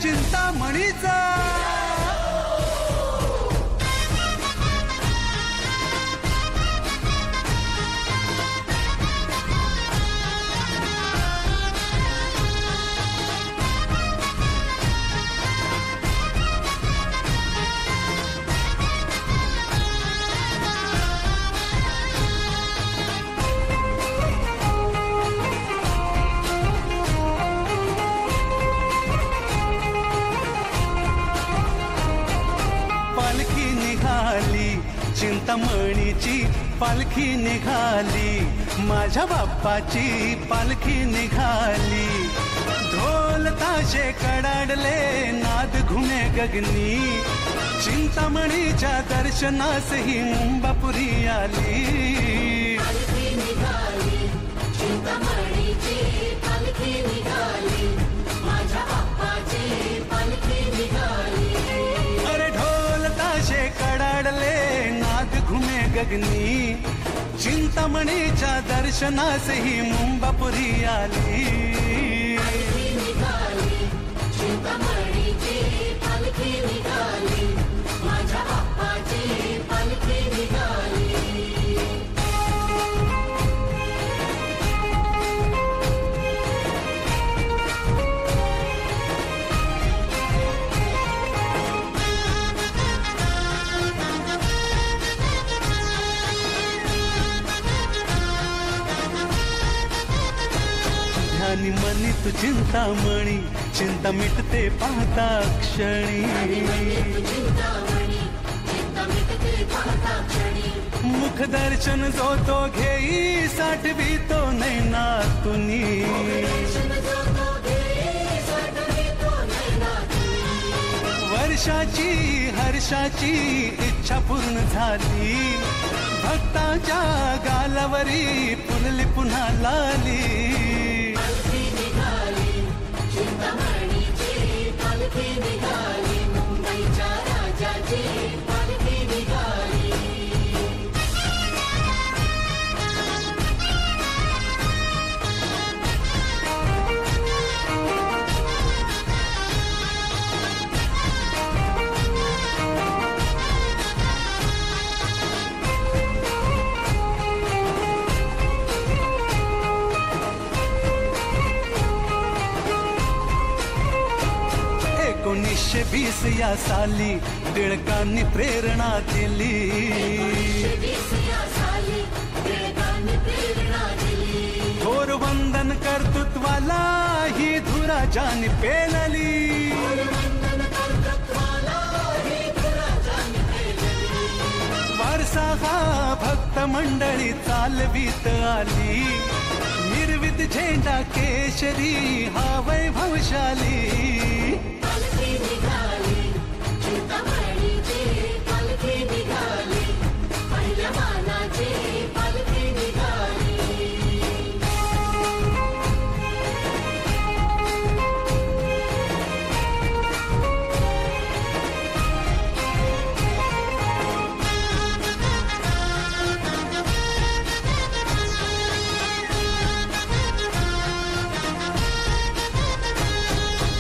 चिंतामणीचा. पालखी निघाली चिंतामणीची, पालखी निघाली माझ्या बाप्पाची, पालखी निघाली. ढोल ताशे कडाडले नाद घुमे गगनी, चिंतामणीच्या दर्शनास ही मुंबापुरी आली. पालखी निघाली चिंतामणीची, पालखी निघाली माझ्या बाप्पाची, पालखी निघाली. अरे ढोल ताशे कडाडले नाद घुमे गगनी, चिंतामणीच्या दर्शनास ही मुंबापुरी आली. पालखी निघाली चिंतामणीची, पालखी निघाली माझ्या बाप्पाची, पालखी निघाली. ध्यानी मनी तू चिंतामणी, चिंता मिटते पाहता क्षणी. चिंतामणी चिंता मिटते पाहता क्षणी. मुख दर्शन जो तो घेई, साठवी तो नैनातुनी. दर्शन जो तो घेई, साठवी तो नैनातुनी. वर्षाची हर्षाची इच्छा पूर्ण झाली, भक्ताच्या गालावरी फुलली पुन्हा लाली. पालखी निघाली चिंतामणीची, पालखी निघाली मुंबईच्या राजाची, पालखी निघाली. एकोणीसशे 20 या साली टिळकांनी प्रेरणा दिली. 1920 या साली टिळकांनी प्रेरणा दिली. थोर वंदन कर्तृत्वाला ही धुराजाने पेलली. वंदन कर्तृत्वाला ही धुराजाने पेलली. वारसा हा भक्त मंडळी चालवीत आली, निर्वित झेंडा केशरी हा वैभवशाली. पालखी निघाली चिंतामणीची, पालखी निघाली पहिल्या मानाची, पालखी निघाली.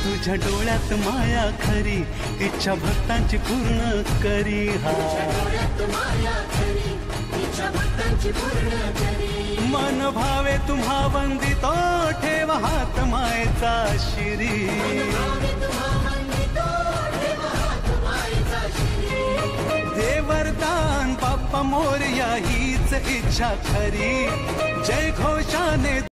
तुझ्या डोळ्यात माया खरी, इच्छा भक्तांची पूर्ण करी. हा डोळ्यात माया खरी, इच्छा भक्तांची पूर्ण करी. मन भावे तुम्हा वंदितो, ठेवा हात मायेचा शिरी. भावे तुम्हा वंदितो, ठेवा हात मायेचा शिरी. दे वरदान बाप्पा मोरया हीच इच्छा खरी, जय घोषाने